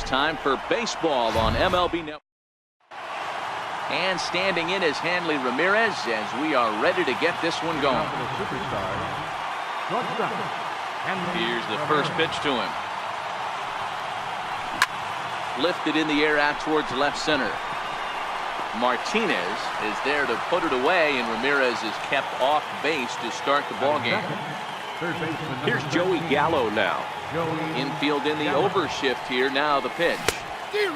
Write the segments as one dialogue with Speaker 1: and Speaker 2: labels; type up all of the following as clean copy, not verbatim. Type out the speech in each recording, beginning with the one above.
Speaker 1: time for baseball on MLB Network. And standing in is Hanley Ramirez as we are ready to get this one going. Here's the first pitch to him. Lifted in the air out towards left center. Martinez is there to put it away, and Ramirez is kept off base to start the ball game. Here's Joey Gallo now. Infield in the overshift here. Now the pitch.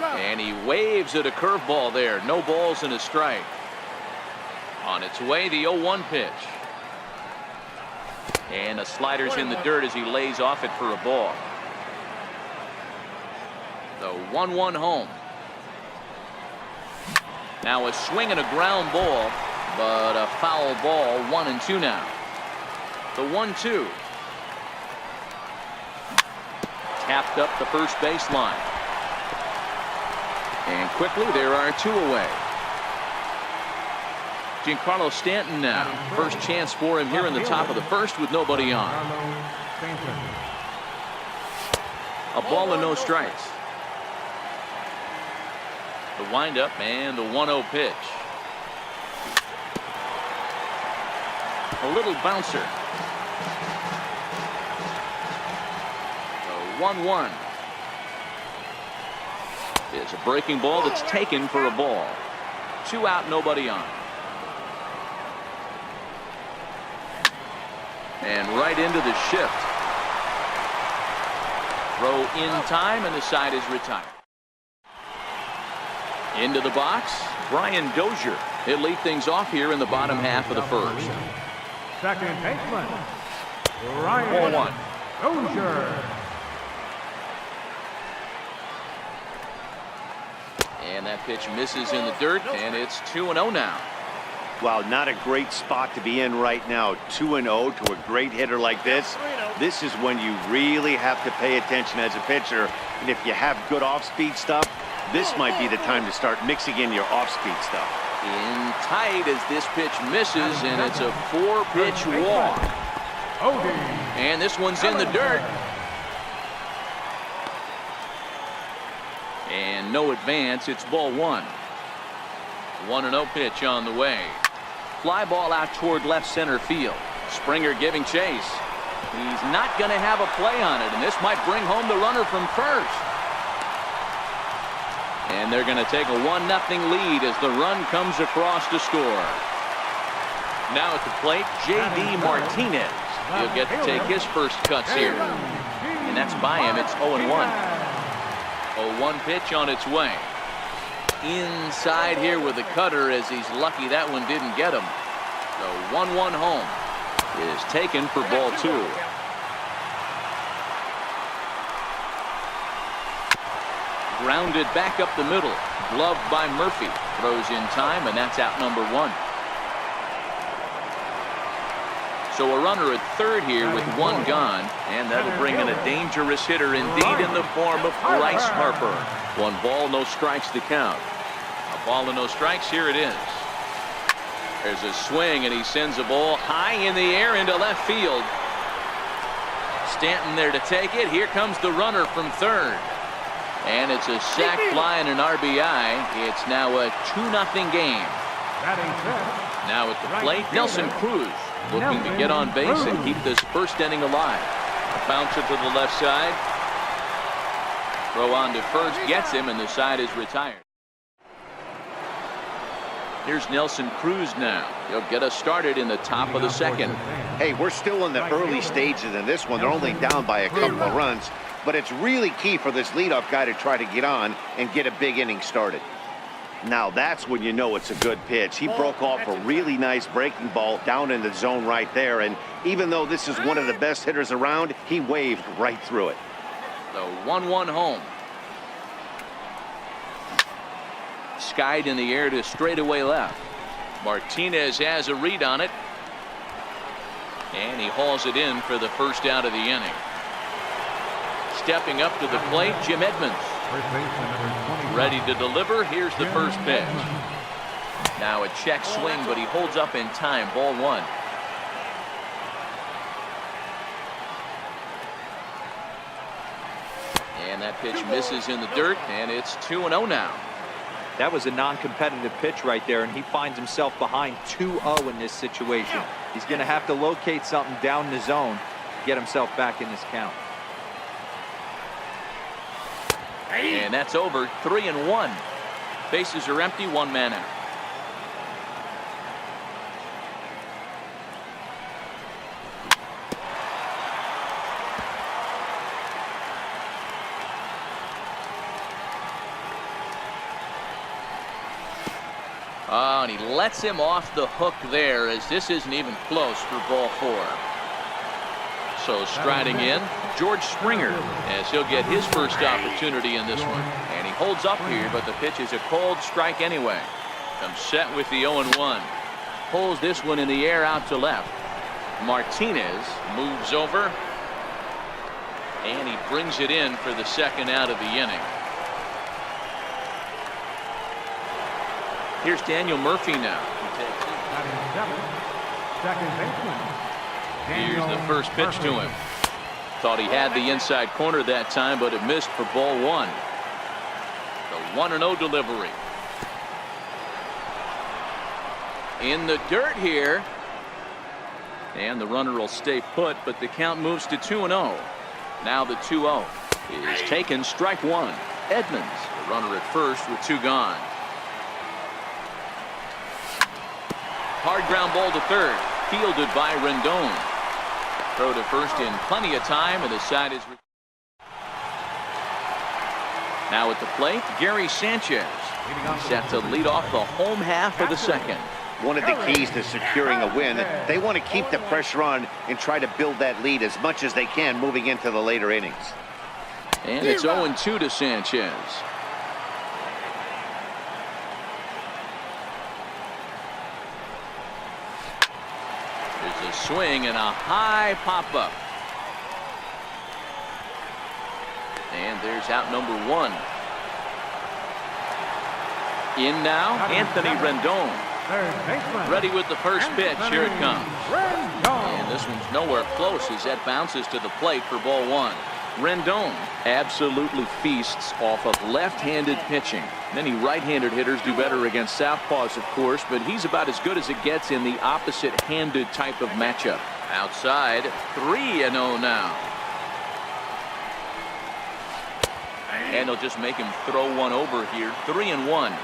Speaker 1: And he waves at a curveball there. No balls and a strike. On its way, the 0-1 pitch. And the slider's in the dirt as he lays off it for a ball. The 1-1 home. Now a swing and a ground ball, but a foul ball. 1-2 now. The 1-2. Tapped up the first baseline. And quickly there are two away. Giancarlo Stanton now. First chance for him here in the top of the first with nobody on. A ball and no strikes. The windup and the 1-0 pitch. A little bouncer. The 1-1. Is a breaking ball that's taken for a ball. 2 out, nobody on. And right into the shift. Throw in time, and the side is retired. Into the box, Brian Dozier. He'll lead things off here in the bottom half of the first.
Speaker 2: Second baseman, Brian
Speaker 1: 4-1.
Speaker 2: Dozier.
Speaker 1: And that pitch misses in the dirt, and it's 2-0 now.
Speaker 3: Wow, not a great spot to be in right now. 2-0 to a great hitter like this. This is when you really have to pay attention as a pitcher. And if you have good off-speed stuff, this might be the time to start mixing in your off-speed stuff.
Speaker 1: In tight as this pitch misses, and it's a 4-pitch walk. And this one's in the dirt. And no advance. It's ball 1. 1-0 pitch on the way. Fly ball out toward left center field. Springer giving chase. He's not going to have a play on it, and this might bring home the runner from first. And they're going to take a 1-0 lead as the run comes across to score. Now at the plate, J.D. Martinez. He'll get to take his first cuts here. And that's by him. It's 0-1. 0-1 pitch on its way. Inside here with the cutter, as he's lucky that one didn't get him. The 1-1 home is taken for ball 2. Grounded back up the middle. Gloved by Murphy. Throws in time, and that's out number 1. So a runner at third here with 1 gone, and that'll bring in a dangerous hitter indeed in the form of Bryce Harper. 1 ball, no strikes to count. A ball and no strikes. Here it is. There's a swing, and he sends a ball high in the air into left field. Stanton there to take it. Here comes the runner from third. And it's a sac fly and an RBI. It's now a 2-0 game. Now at the plate, Nelson Cruz looking to get on base and keep this first inning alive. A bouncer to the left side. Throw on to first gets him, and the side is retired. Here's Nelson Cruz now. He'll get us started in the top of the second.
Speaker 3: Hey, we're still in the early stages in this one. They're only down by a couple of runs. But it's really key for this leadoff guy to try to get on and get a big inning started. Now that's when you know it's a good pitch. He broke off a really nice breaking ball down in the zone right there. And even though this is one of the best hitters around, he waved right through it.
Speaker 1: The 1-1 home. Skied in the air to straightaway left. Martinez has a read on it. And he hauls it in for the first out of the inning. Stepping up to the plate, Jim Edmonds. Ready to deliver. Here's the first pitch. Now a check swing, but he holds up in time. Ball 1. That pitch misses in the dirt, and it's 2-0 now.
Speaker 4: That was a non-competitive pitch right there, and he finds himself behind 2-0 in this situation. He's going to have to locate something down the zone to get himself back in this count.
Speaker 1: And that's over. 3-1. Bases are empty, one man out. Oh, and he lets him off the hook there, as this isn't even close for ball 4. So striding in, George Springer, as he'll get his first opportunity in this one. And he holds up here, but the pitch is a cold strike anyway. Comes set with the 0-1. Pulls this one in the air out to left. Martinez moves over, and he brings it in for the second out of the inning. Here's Daniel Murphy now.
Speaker 2: Second baseman.
Speaker 1: Here's the first pitch to him. Thought he had the inside corner that time, but it missed for ball 1. The 1-0 delivery. In the dirt here. And the runner will stay put, but the count moves to 2-0. Now the 2-0 is taken, strike 1. Edmonds, the runner at first with 2 gone. Hard ground ball to third, fielded by Rendon. Throw to first in plenty of time, and the side is now at the plate. Gary Sanchez set to lead off the home half of the second.
Speaker 3: One of the keys to securing a win, they want to keep the pressure on and try to build that lead as much as they can moving into the later innings.
Speaker 1: And it's 0-2 to Sanchez. There's a swing and a high pop-up. And there's out number 1. In now, Anthony Rendon. Ready with the first pitch. Here it comes. And this one's nowhere close as that bounces to the plate for ball 1. Rendon absolutely feasts off of left-handed pitching. Many right-handed hitters do better against southpaws, of course, but he's about as good as it gets in the opposite-handed type of matchup. Outside, 3-0 now. And they'll just make him throw one over here. 3-1.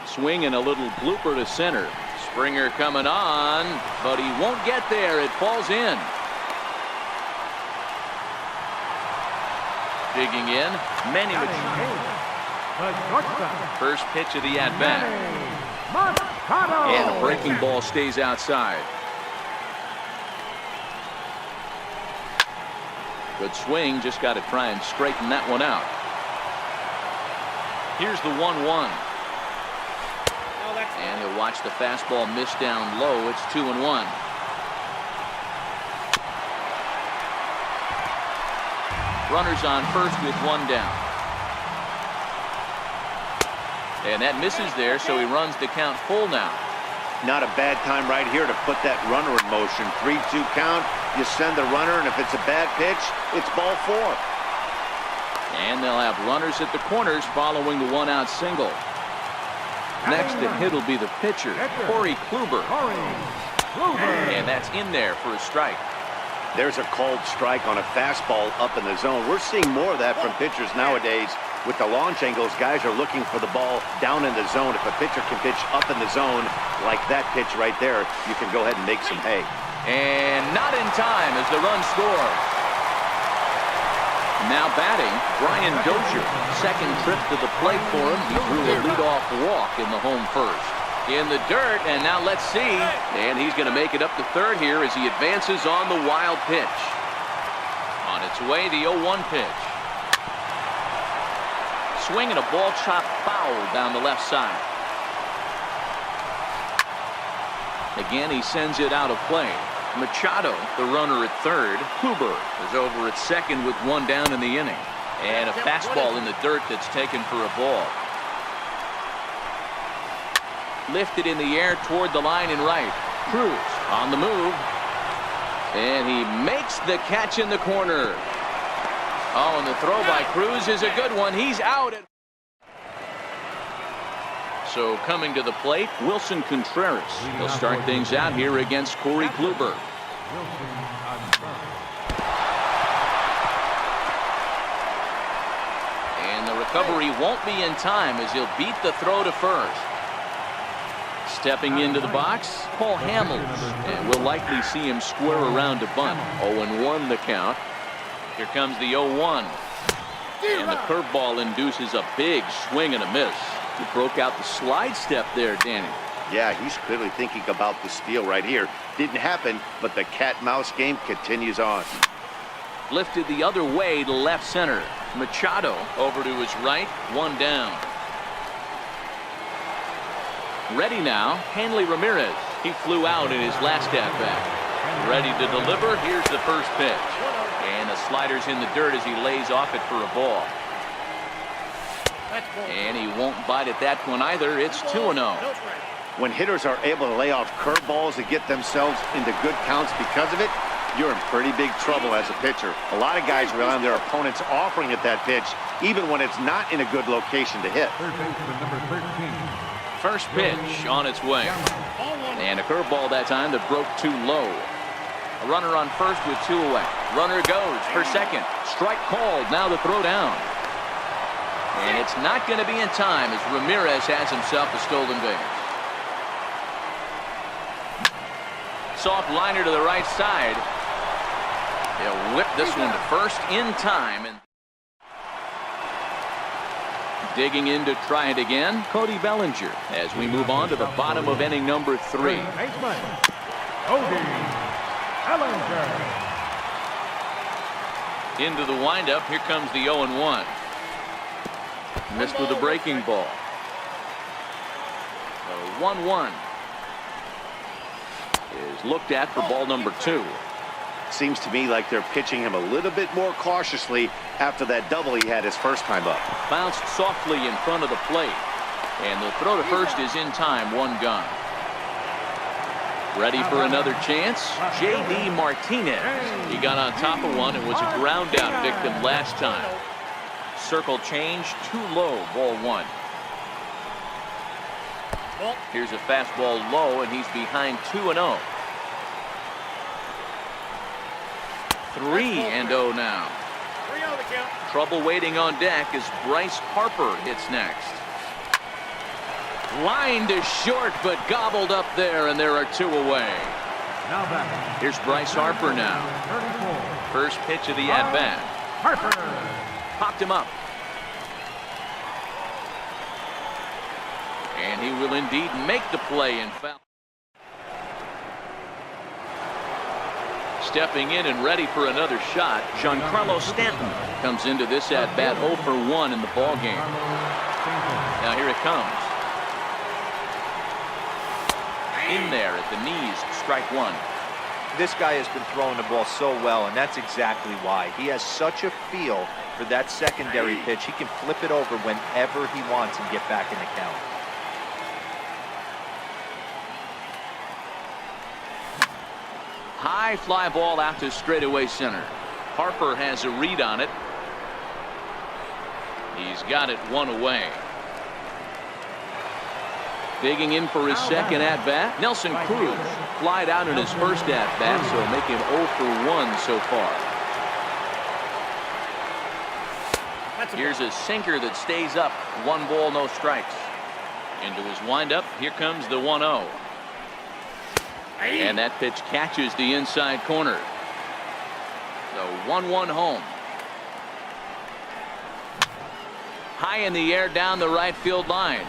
Speaker 1: Swing and a little blooper to center. Springer coming on, but he won't get there. It falls in. Digging in, Manny. First pitch of the at-bat. And a breaking ball stays outside. Good swing, just got to try and straighten that one out. Here's the 1-1. And he'll watch the fastball miss down low. It's 2-1. Runners on first with 1 down. And that misses there, so he runs the count full now.
Speaker 3: Not a bad time right here to put that runner in motion. 3-2 count. You send the runner, and if it's a bad pitch, it's ball 4. And
Speaker 1: they'll have runners at the corners following the 1-out single. Next to hit will be the pitcher, Corey Kluber. And that's in there for a strike.
Speaker 3: There's a called strike on a fastball up in the zone. We're seeing more of that from pitchers nowadays. With the launch angles, guys are looking for the ball down in the zone. If a pitcher can pitch up in the zone like that pitch right there, you can go ahead and make some hay.
Speaker 1: And not in time as the run scores. Now batting, Brian Dozier. Second trip to the plate for him. He drew a leadoff walk in the home first. In the dirt, and now let's see. And he's going to make it up to third here as he advances on the wild pitch. On its way, the 0-1 pitch. Swing and a ball chopped foul down the left side. Again, he sends it out of play. Machado, the runner at third. Kluber is over at second with 1 down in the inning. And a fastball in the dirt that's taken for a ball. Lifted in the air toward the line and right. Cruz on the move. And he makes the catch in the corner. Oh, and the throw by Cruz is a good one. He's out. So coming to the plate, Wilson Contreras. He'll start things out here against Corey Kluber. And the recovery won't be in time as he'll beat the throw to first. Stepping into the box, Paul Hamels, and we'll likely see him square around to bunt. 0-1 the count. Here comes the 0-1. And the curveball induces a big swing and a miss. He broke out the slide step there, Danny.
Speaker 3: Yeah, he's clearly thinking about the steal right here. Didn't happen, but the cat-mouse game continues on.
Speaker 1: Lifted the other way to left center. Machado over to his right, one down. Ready now, Hanley Ramirez. He flew out in his last at-bat. Ready to deliver. Here's the first pitch. And the slider's in the dirt as he lays off it for a ball. And he won't bite at that one either. It's 2-0.
Speaker 3: When hitters are able to lay off curveballs and get themselves into good counts because of it, you're in pretty big trouble as a pitcher. A lot of guys rely on their opponents offering at that pitch, even when it's not in a good location to hit.
Speaker 1: First pitch on its way. And a curveball that time that broke too low. A runner on first with two away. Runner goes for second. Strike called. Now the throw down. And it's not going to be in time as Ramirez has himself a stolen base. Soft liner to the right side. He'll whip this one to first in time. And digging in to try it again, Cody Bellinger, as we move on to the bottom of inning number 3.
Speaker 2: Cody Bellinger.
Speaker 1: Into the windup, here comes the 0-1. Missed with a breaking ball. The 1-1 is looked at for ball number 2.
Speaker 3: Seems to me like they're pitching him a little bit more cautiously after that double he had his first time up.
Speaker 1: Bounced softly in front of the plate. And the throw to first is in time, one gone. Ready for another chance? J.D. Martinez. He got on top of one and was a ground out victim last time. Circle change, too low, ball 1. Here's a fastball low, and he's behind 2-0. 3-0 now. Trouble waiting on deck as Bryce Harper hits next. Line to short, but gobbled up there, and there are 2 away.
Speaker 2: Now back.
Speaker 1: Here's Bryce Harper now.
Speaker 2: 34.
Speaker 1: First pitch of the at-bat.
Speaker 2: Harper.
Speaker 1: Popped him up. And he will indeed make the play and foul. Stepping in and ready for another shot, Giancarlo Stanton comes into this at-bat 0 for 1 in the ballgame. Now here it comes. In there at the knees, strike 1.
Speaker 4: This guy has been throwing the ball so well, and that's exactly why. He has such a feel for that secondary pitch. He can flip it over whenever he wants and get back in the count.
Speaker 1: High fly ball out to straightaway center. Harper has a read on it. He's got it 1 away. Digging in for his second at-bat, Nelson Cruz flied out in his first at-bat, so make him 0 for 1 so far. Here's a sinker that stays up. 1 ball, no strikes. Into his windup, here comes the 1-0. And that pitch catches the inside corner. The 1-1 home. High in the air down the right field line.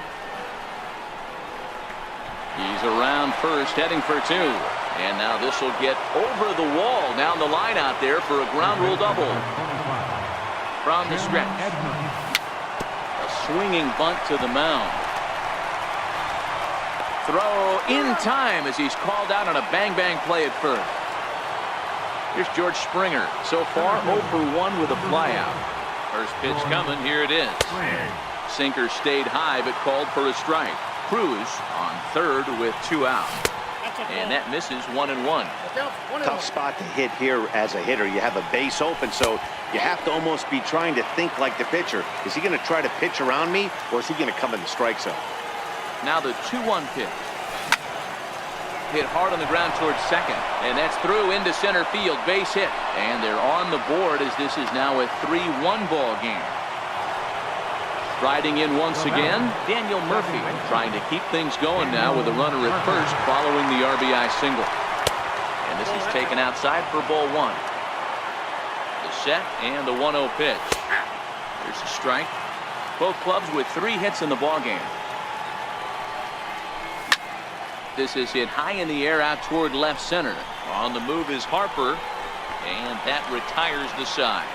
Speaker 1: He's around first, heading for 2. And now this will get over the wall down the line out there for a ground rule double. From the stretch. A swinging bunt to the mound. Throw in time as he's called out on a bang-bang play at first. Here's George Springer. So far, 0 for 1 with a flyout. First pitch coming. Here it is. Sinker stayed high but called for a strike. Cruz on third with 2 out. And that misses 1-1.
Speaker 3: Tough spot to hit here as a hitter. You have a base open, so you have to almost be trying to think like the pitcher. Is he going to try to pitch around me, or is he going to come in the strike zone?
Speaker 1: Now the 2-1 pitch. Hit hard on the ground towards second, and that's through into center field. Base hit, and they're on the board as this is now a 3-1 ball game. Riding in once again, Daniel Murphy trying to keep things going now with a runner at first following the RBI single. And this is taken outside for ball one. The set and the 1-0 pitch. Here's a strike. Both clubs with 3 hits in the ball game. This is hit high in the air out toward left center. On the move is Harper, and that retires the side.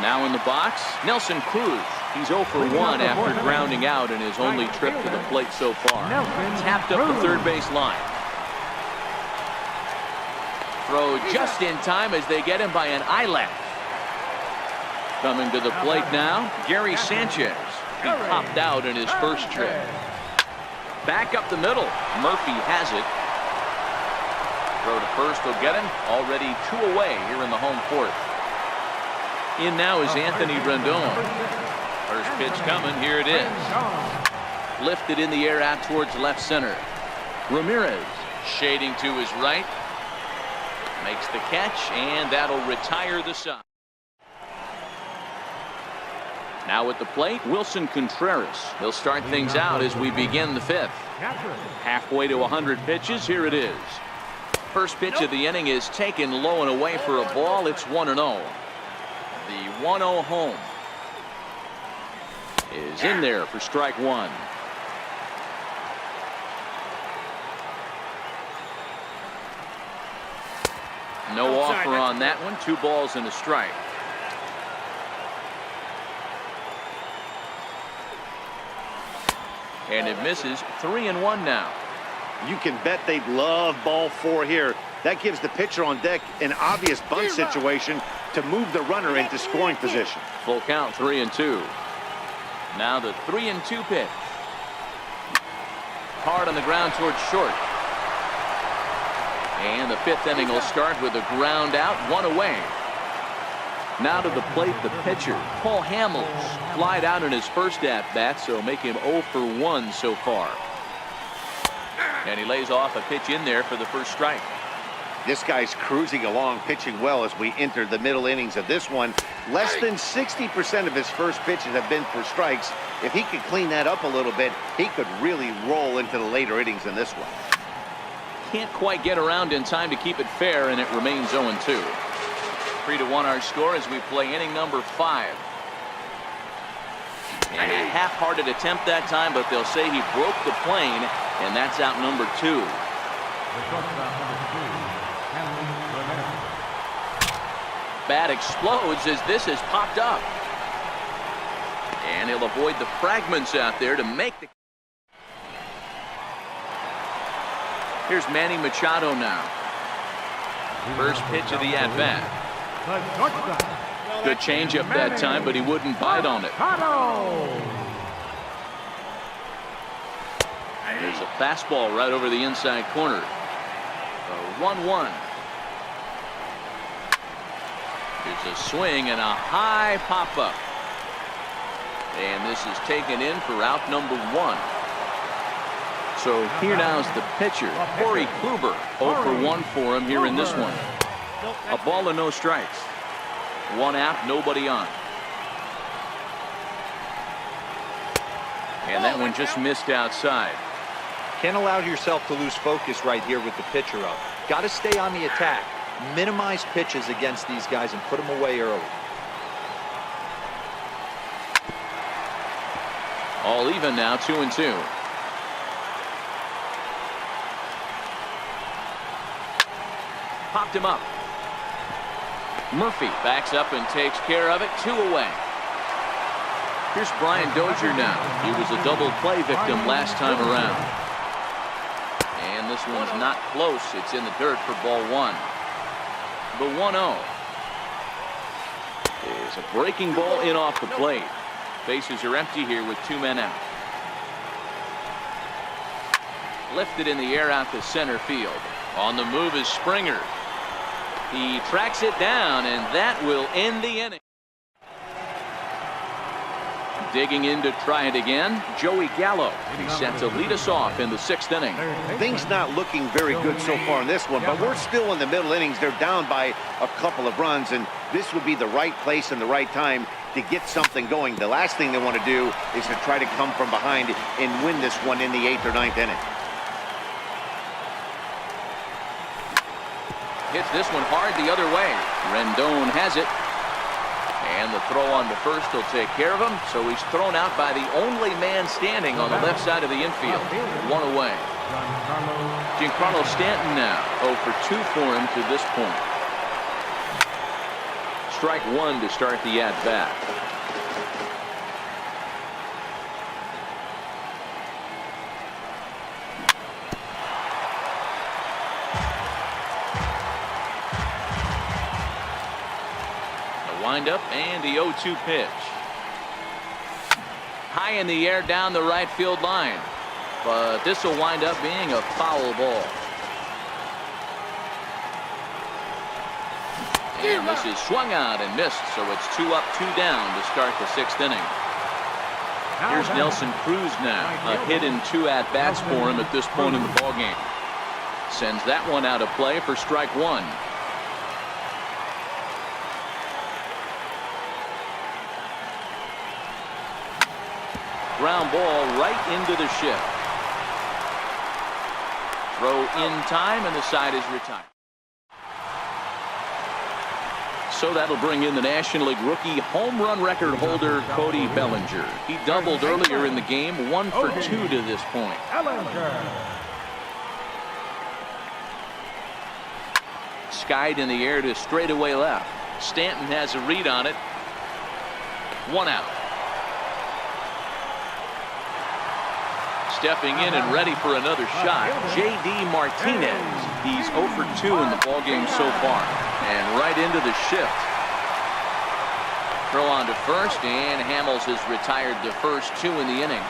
Speaker 1: Now in the box, Nelson Cruz. He's 0 for 1 after grounding out in his only trip to the plate so far. Tapped up the third base line. Throw just in time as they get him by an eyelash. Coming to the plate now, Gary Sanchez. He popped out in his first trip. Back up the middle. Murphy has it. Throw to first will get him. Already 2 away here in the home fourth. In now is Anthony Rendon. First pitch coming. Here it is. Lifted in the air out towards left center. Ramirez shading to his right. Makes the catch, and that'll retire the side. Now at the plate, Wilson Contreras. He'll start things out as we begin the 5th. Halfway to 100 pitches. Here it is. First pitch of the inning is taken low and away for a ball. It's 1-0. The 1-0 home is in there for strike one. No offer on that one. 2 balls and a strike. And it misses. 3-1 now.
Speaker 3: You can bet they'd love ball 4 here. That gives the pitcher on deck an obvious bunt situation to move the runner into scoring position.
Speaker 1: Full count, 3-2. Now the 3-2 pitch. Hard on the ground towards short. And the 5th inning will start with a ground out, 1 away. Now to the plate, the pitcher, Paul Hamels, flied out in his first at-bat, so make him 0 for 1 so far. And he lays off a pitch in there for the first strike.
Speaker 3: This guy's cruising along, pitching well as we enter the middle innings of this one. Less than 60% of his first pitches have been for strikes. If he could clean that up a little bit, he could really roll into the later innings in this one.
Speaker 1: Can't quite get around in time to keep it fair, and it remains 0-2. 3-1 our score as we play inning number 5. And a half-hearted attempt that time, but they'll say he broke the plane, and that's out number 2. Bat explodes as this has popped up. And he'll avoid the fragments out there to make the... Here's Manny Machado now. First pitch of the at-bat. Good changeup that time, but he wouldn't bite on it. There's a fastball right over the inside corner. 1-1. Here's a swing and a high pop-up. And this is taken in for out number 1. So here now is the pitcher, Corey Kluber. 0 for 1 for him here in this one. A ball and no strikes. 1 out, nobody on. And that one just missed outside.
Speaker 4: Can't allow yourself to lose focus right here with the pitcher up. Got to stay on the attack. Minimize pitches against these guys and put them away early.
Speaker 1: All even now, 2-2. Popped him up. Murphy backs up and takes care of it. 2 away. Here's Brian Dozier now. He was a double play victim last time around. And this one's not close. It's in the dirt for ball 1. The 1-0 is a breaking ball in off the plate. Bases are empty here with 2 men out. Lifted in the air out to center field. On the move is Springer. He tracks it down, and that will end the inning. Digging in to try it again, Joey Gallo. He's set to lead us off in the 6th inning.
Speaker 3: Things not looking very good so far in this one, but we're still in the middle innings. They're down by a couple of runs, and this would be the right place and the right time to get something going. The last thing they want to do is to try to come from behind and win this one in the 8th or 9th inning.
Speaker 1: Hits this one hard the other way. Rendon has it. And the throw on to first will take care of him. So he's thrown out by the only man standing on the left side of the infield. One away. Giancarlo Stanton now 0 for 2 for him to this point. Strike one to start the at-bat. Windup and the 0-2 pitch. High in the air down the right field line, but this will wind up being a foul ball. And this is swung out and missed, so it's 2 up, 2 down to start the 6th inning. Here's Nelson Cruz now, a hit in 2 at-bats for him at this point in the ballgame. Sends that one out of play for strike one. Ground ball right into the shift. Throw in time, and the side is retired. So that'll bring in the National League rookie home run record holder Cody Bellinger. He doubled earlier in the game, 1 for 2 to this point. Skied in the air to straightaway left. Stanton has a read on it. 1 out. Stepping in and ready for another shot, J.D. Martinez. He's 0 for 2 in the ballgame so far. And right into the shift. Throw on to first, and Hamels has retired the first 2 in the inning.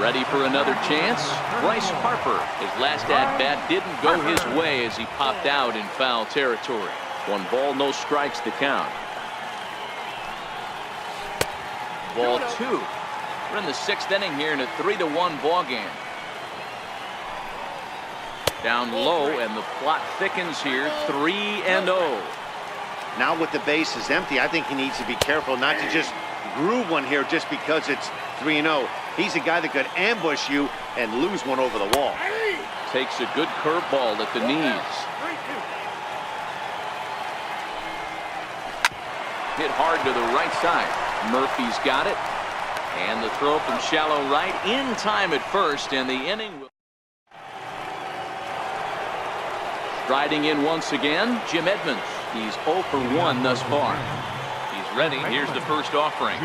Speaker 1: Ready for another chance, Bryce Harper. His last at-bat didn't go his way as he popped out in foul territory. 1 ball, no strikes to count. Ball 2. We're in the 6th inning here in a 3-1 ball game. Down low, and the plot thickens here. 3-0.
Speaker 3: Now with the bases empty, I think he needs to be careful not to just groove one here just because it's 3-0. He's a guy that could ambush you and lose one over the wall.
Speaker 1: Takes a good curveball at the knees. Hit hard to the right side. Murphy's got it. And the throw from shallow right in time at first, and the inning will. Striding in once again, Jim Edmonds. He's 0 for 1 thus far. He's ready. Here's the first offering.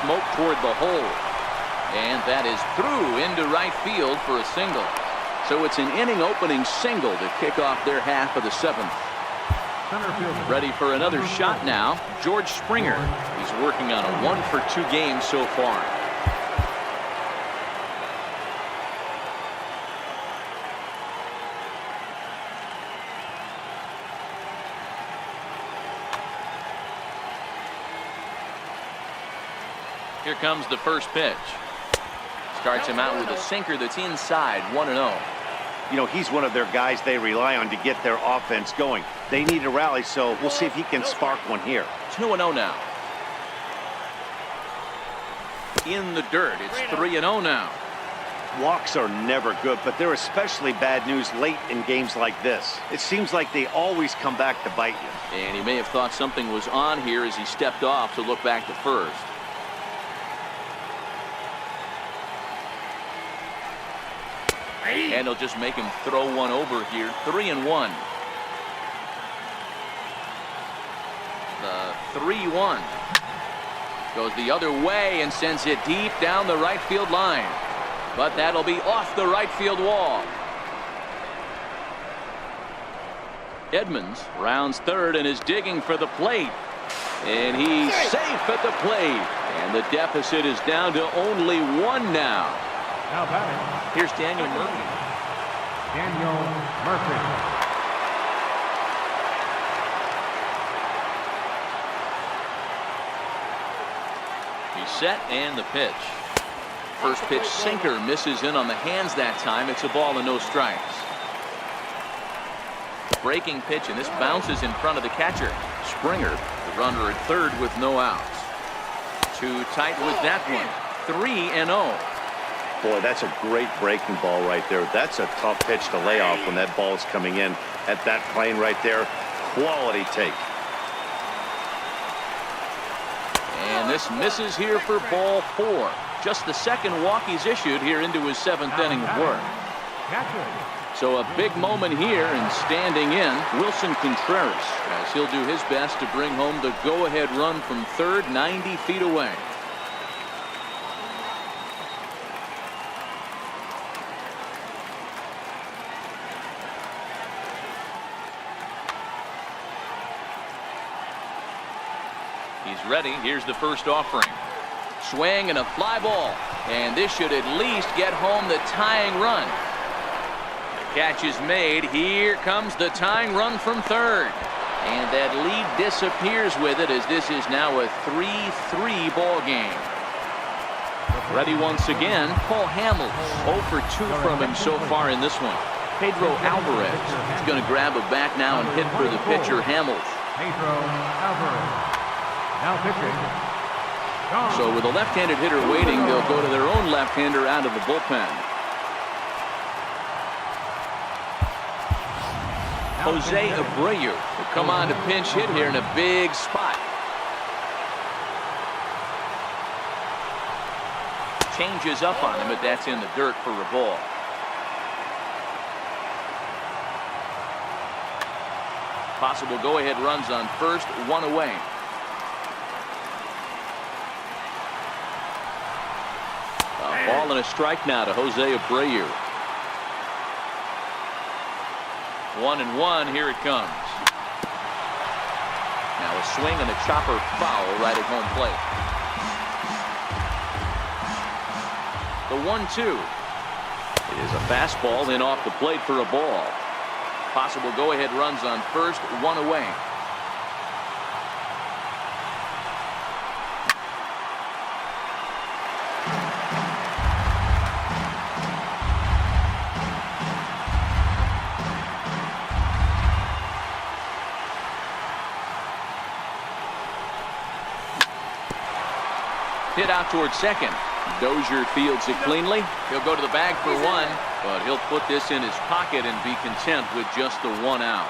Speaker 1: Smoke toward the hole. And that is through into right field for a single. So it's an inning opening single to kick off their half of the 7th. Ready for another shot now, George Springer. He's working on a 1 for 2 game so far. Here comes the first pitch. Starts him out with a sinker that's inside, 1-0.
Speaker 3: You know, he's one of their guys they rely on to get their offense going. They need a rally, so we'll see if he can spark one here.
Speaker 1: 2-0 now. In the dirt, it's 3-0 now.
Speaker 3: Walks are never good, but they're especially bad news late in games like this. It seems like they always come back to bite you.
Speaker 1: And he may have thought something was on here as he stepped off to look back to first. And they'll just make him throw one over here. 3-1. The 3-1 goes the other way and sends it deep down the right field line. But that'll be off the right field wall. Edmonds rounds third and is digging for the plate. And he's safe at the plate. And the deficit is down to only 1 now.
Speaker 2: Now batting,
Speaker 1: Here's Daniel Murphy.
Speaker 2: Daniel Murphy.
Speaker 1: He's set and the pitch. First pitch sinker misses in on the hands that time. It's a ball and no strikes. Breaking pitch, and this bounces in front of the catcher. Springer, the runner at third with no outs. Too tight with that one. 3-0.
Speaker 3: Boy, that's a great breaking ball right there. That's a tough pitch to lay off when that ball's coming in at that plane right there. Quality take.
Speaker 1: And this misses here for ball 4. Just the second walk he's issued here into his 7th inning of work.
Speaker 2: Catcher.
Speaker 1: So a big moment here, and standing in, Wilson Contreras, as he'll do his best to bring home the go-ahead run from third, 90 feet away. He's ready. Here's the first offering. Swing and a fly ball. And this should at least get home the tying run. The catch is made. Here comes the tying run from third. And that lead disappears with it, as this is now a 3-3 ball game. Ready once again, Paul Hamels. 0 for 2 from him so far in this one. Pedro Alvarez is going to grab a back now and hit for the pitcher, Hamels.
Speaker 2: Pedro Alvarez. Now pitching. Gone.
Speaker 1: So with a left-handed hitter waiting, they'll go to their own left-hander out of the bullpen. Jose Abreu will come on to pinch hit here in a big spot. Changes up on him, but that's in the dirt for a ball. Possible go-ahead runs on first, 1 away. A ball and a strike now to Jose Abreu. 1-1, here it comes. Now a swing and a chopper foul right at home plate. The 1-2. It is a fastball in off the plate for a ball. Possible go-ahead runs on first, 1 away. Hit out towards second. Dozier fields it cleanly. He'll go to the bag for 1, but he'll put this in his pocket and be content with just the 1 out.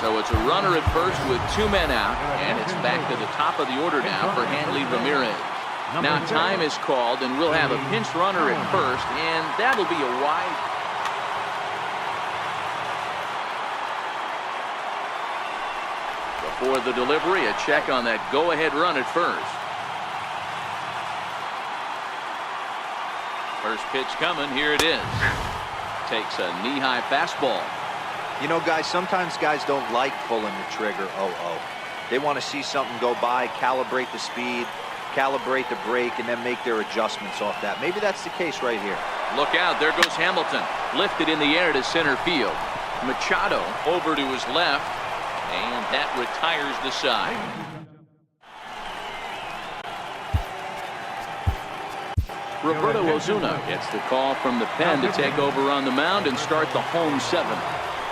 Speaker 1: So it's a runner at first with 2 men out, and it's back to the top of the order now for Hanley Ramirez. Now time is called, and we'll have a pinch runner at first, and that'll be a wide. Before the delivery, a check on that go-ahead run at first. First pitch coming, here it is. Takes a knee-high fastball.
Speaker 4: You know, guys, sometimes guys don't like pulling the trigger 0-0. They want to see something go by, calibrate the speed, calibrate the break, and then make their adjustments off that. Maybe that's the case right here.
Speaker 1: Look out, there goes Hamilton. Lifted in the air to center field. Machado over to his left, and that retires the side. Roberto Osuna gets the call from the pen to take over on the mound and start the home 7th.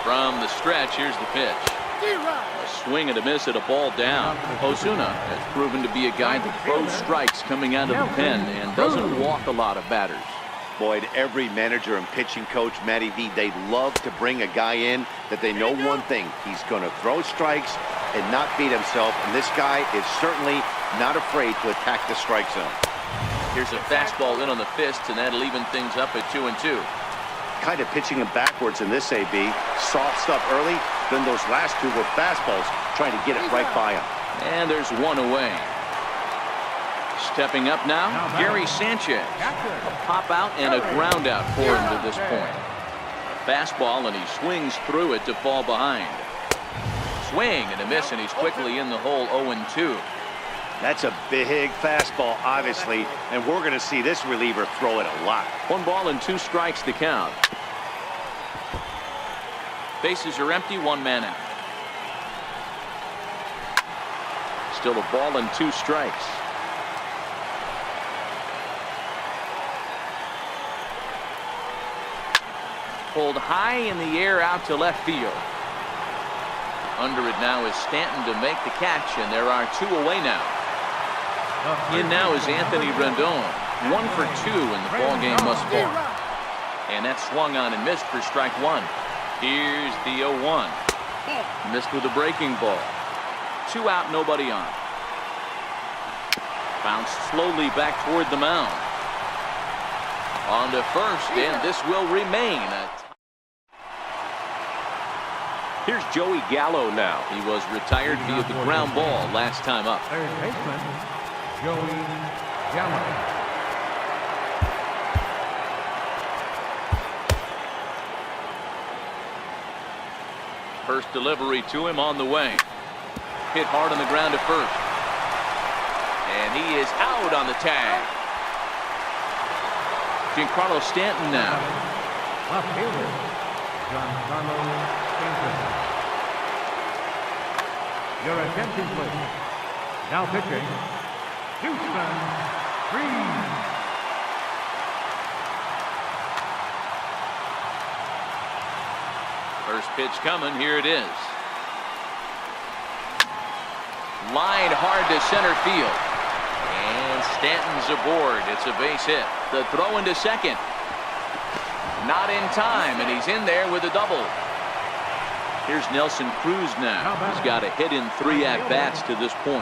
Speaker 1: From the stretch, here's the pitch. A swing and a miss at a ball down. Osuna has proven to be a guy that throws strikes coming out of the pen and doesn't walk a lot of batters.
Speaker 3: Boyd, every manager and pitching coach, Matty V, they love to bring a guy in that they know one thing. He's going to throw strikes and not beat himself, and this guy is certainly not afraid to attack the strike zone.
Speaker 1: Here's a fastball in on the fist, and that'll even things up at 2-2.
Speaker 3: Kind of pitching him backwards in this AB. Soft stuff early, then those last 2 were fastballs, trying to get it right by him.
Speaker 1: And there's 1 away. Stepping up now, Gary Sanchez. A pop out and a ground out for him to this point. A fastball, and he swings through it to fall behind. Swing and a miss, and he's quickly in the hole 0-2.
Speaker 3: That's a big fastball, obviously, and we're going to see this reliever throw it a lot.
Speaker 1: 1 ball and 2 strikes to count. Bases are empty, 1 man out. Still a ball and 2 strikes. Pulled high in the air out to left field. Under it now is Stanton to make the catch, and there are 2 away now. In now is Anthony Rendon. 1 for 2 in the ball game thus far. And that swung on and missed for strike 1. Here's the 0-1. Missed with a breaking ball. 2 out, nobody on. Bounced slowly back toward the mound. On to first, and this will remain. Here's Joey Gallo now. He was retired via the ground ball last time up.
Speaker 2: Third baseman, Joey Gallo.
Speaker 1: First delivery to him on the way. Hit hard on the ground to first. And he is out on the tag. Giancarlo Stanton now.
Speaker 2: Left fielder, Giancarlo Stanton. Your attention, please. Now pitching, Houston Freeze.
Speaker 1: First pitch coming. Here it is. Line hard to center field. And Stanton's aboard. It's a base hit. The throw into second. Not in time, and he's in there with a double. Here's Nelson Cruz now. He's got a hit in 3 at-bats to this point.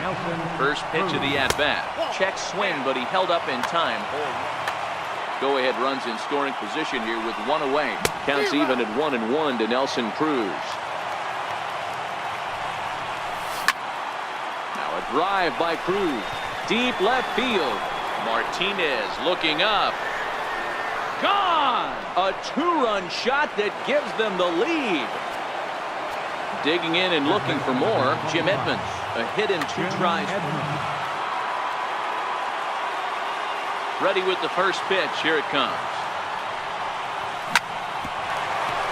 Speaker 1: First pitch of the at-bat. Check swing, but he held up in time. Go-ahead runs in scoring position here with 1 away. Counts even at 1-1 to Nelson Cruz. Now a drive by Cruz. Deep left field. Martinez looking up. Gone! A 2-run shot that gives them the lead. Digging in and looking for more, Jim Edmonds. A hit in 2 tries. Ready with the first pitch. Here it comes.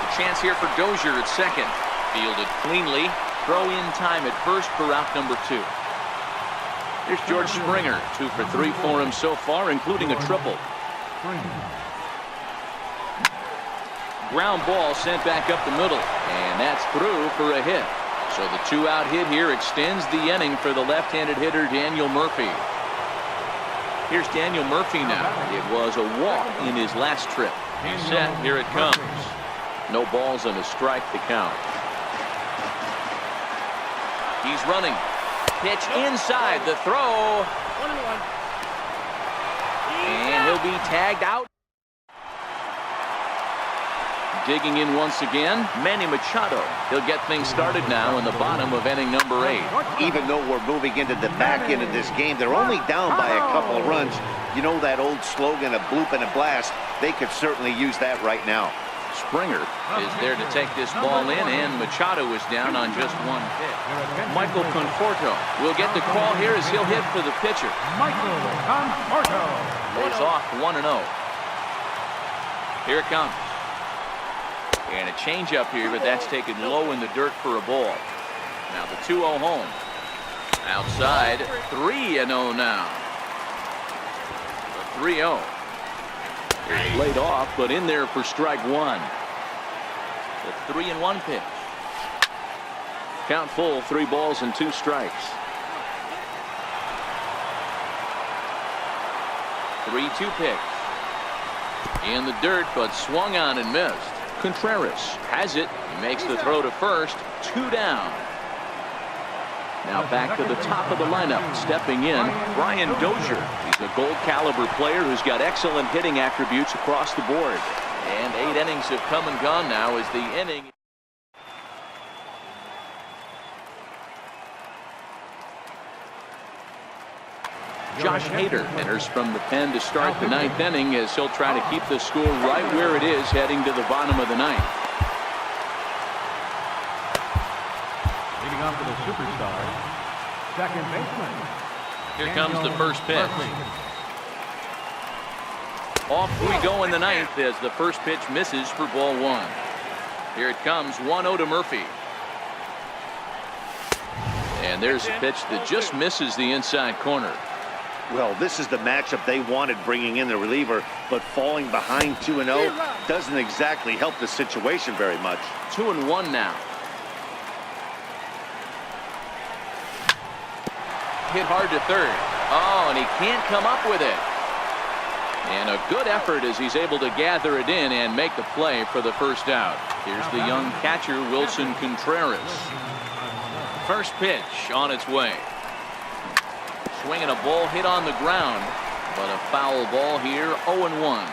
Speaker 1: A chance here for Dozier at second. Fielded cleanly. Throw in time at first for out number 2. Here's George Springer. 2 for 3 for him so far, including a triple. Ground ball sent back up the middle, and that's through for a hit. So the 2-out hit here extends the inning for the left-handed hitter Daniel Murphy. Here's Daniel Murphy now. It was a walk in his last trip. He's set. Here it comes. No balls and a strike to count. He's running. Pitch inside. The throw.
Speaker 5: 1-1.
Speaker 1: And he'll be tagged out. Digging in once again, Manny Machado. He'll get things started now in the bottom of inning number 8.
Speaker 3: Even though we're moving into the back end of this game, they're only down by a couple of runs. You know that old slogan of bloop and a blast? They could certainly use that right now.
Speaker 1: Springer is there to take this ball in, and Machado is down on just 1 hit. Michael Conforto will get the call here as he'll hit for the pitcher.
Speaker 2: Michael Conforto.
Speaker 1: Lays off 1-0. Here it comes. And a changeup here, but that's taken low in the dirt for a ball. Now the 2-0 home. Outside, 3-0 now. The 3-0. It's laid off, but in there for strike 1. The 3-1 pitch. Count full, 3 balls and 2 strikes. 3-2 pitch. In the dirt, but swung on and missed. Contreras has it. He makes the throw to first. 2 down. Now back to the top of the lineup. Stepping in, Brian Dozier. He's a gold caliber player who's got excellent hitting attributes across the board. And 8 innings have come and gone now as the inning. Josh Hader enters from the pen to start the 9th inning as he'll try to keep the score right where it is heading to the bottom of the 9th.
Speaker 2: Leading off with a superstar, second baseman,
Speaker 1: Here comes the first pitch. Off we go in the ninth as the first pitch misses for ball one. Here it comes, 1-0 to Murphy. And there's a pitch that just misses the inside corner.
Speaker 3: Well, this is the matchup they wanted, bringing in the reliever, but falling behind 2-0 doesn't exactly help the situation very much.
Speaker 1: 2-1 now. Hit hard to third. Oh, and he can't come up with it. And a good effort as he's able to gather it in and make the play for the first out. Here's the young catcher, Wilson Contreras. First pitch on its way. Swinging a ball hit on the ground, but a foul ball here, 0-1.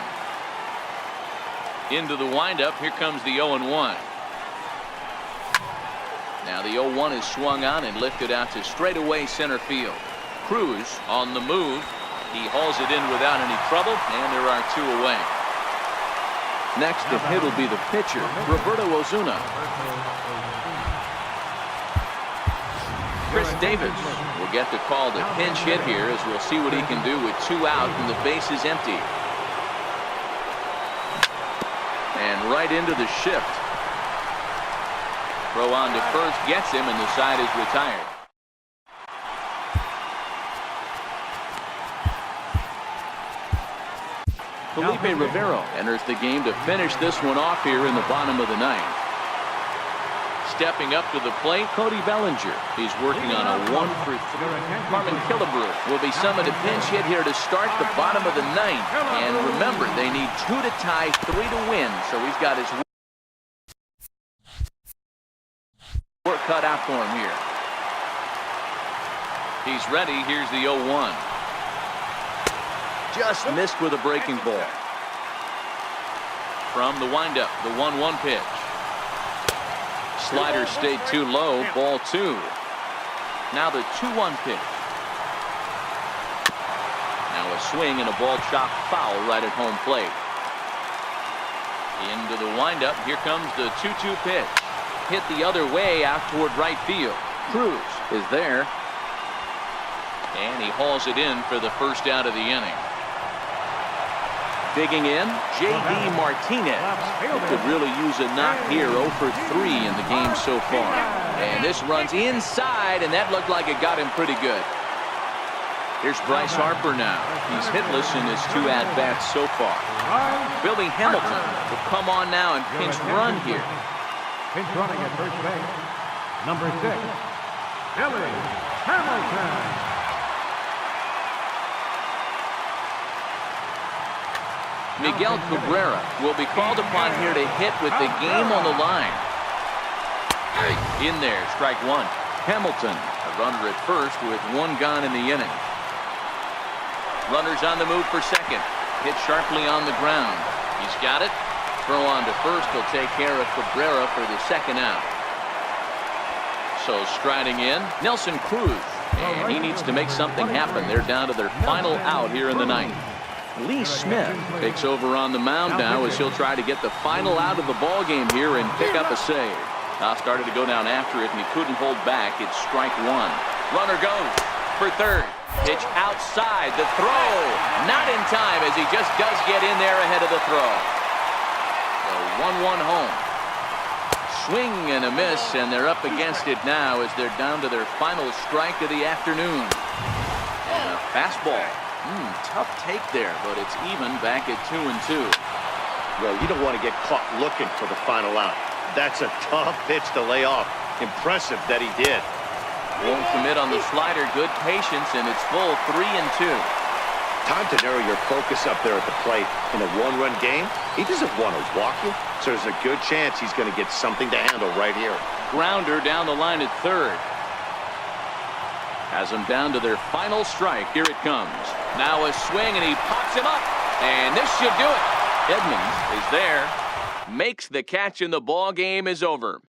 Speaker 1: Into the windup, here comes the 0-1. Now the 0-1 is swung on and lifted out to straightaway center field. Cruz on the move. He hauls it in without any trouble, and there are two away. Next to hit will be the pitcher, Roberto Osuna. Chris Davis will get the call to pinch hit here as we'll see what he can do with 2 out and the base is empty. And right into the shift. Throw on to first gets him and the side is retired. Felipe Rivero enters the game to finish this one off here in the bottom of the ninth. Stepping up to the plate, Cody Bellinger. He's working on a 1-for-3. Carmen Killebrew will be summoned to pinch hit here to start the bottom of the ninth. And remember, they need 2 to tie, 3 to win. So he's got his work cut out for him here. He's ready. Here's the 0-1. Just missed with a breaking ball. From the windup, the 1-1 pitch. Slider stayed too low, ball 2. Now the 2-1 pitch. Now a swing and a ball chopped foul right at home plate. Into the windup, here comes the 2-2 pitch. Hit the other way out toward right field. Cruz is there. And he hauls it in for the first out of the inning. Digging in, J.D. Martinez. He could really use a knock here, 0-for-3 in the game so far. And this runs inside, and that looked like it got him pretty good. Here's Bryce Harper now. He's hitless in his 2 at-bats so far. Billy Hamilton will come on now and pinch run here.
Speaker 2: Pinch running at first base, number 6, Billy Hamilton.
Speaker 1: Miguel Cabrera will be called upon here to hit with the game on the line. In there, strike 1. Hamilton, a runner at first with 1 gone in the inning. Runners on the move for second. Hit sharply on the ground. He's got it. Throw on to first will take care of Cabrera for the second out. So striding in, Nelson Cruz. And he needs to make something happen. They're down to their final out here in the ninth. Lee Smith takes over on the mound now as he'll try to get the final out of the ball game here and pick up a save. Started to go down after it and he couldn't hold back. It's strike 1. Runner goes for third. Pitch outside. The throw not in time as he just does get in there ahead of the throw. So 1-1 home. Swing and a miss, and they're up against it now as they're down to their final strike of the afternoon. And a fastball. Tough take there, but it's even back at 2-2.
Speaker 3: Well, you don't want to get caught looking for the final out. That's a tough pitch to lay off. Impressive that he did.
Speaker 1: Won't commit on the slider. Good patience, and it's full 3-2.
Speaker 3: Time to narrow your focus up there at the plate. In a 1-run game, he doesn't want to walk you, so there's a good chance he's going to get something to handle right here.
Speaker 1: Grounder down the line at third. Has them down to their final strike. Here it comes. Now a swing, and he pops him up. And this should do it. Edmonds is there. Makes the catch, and the ball game is over.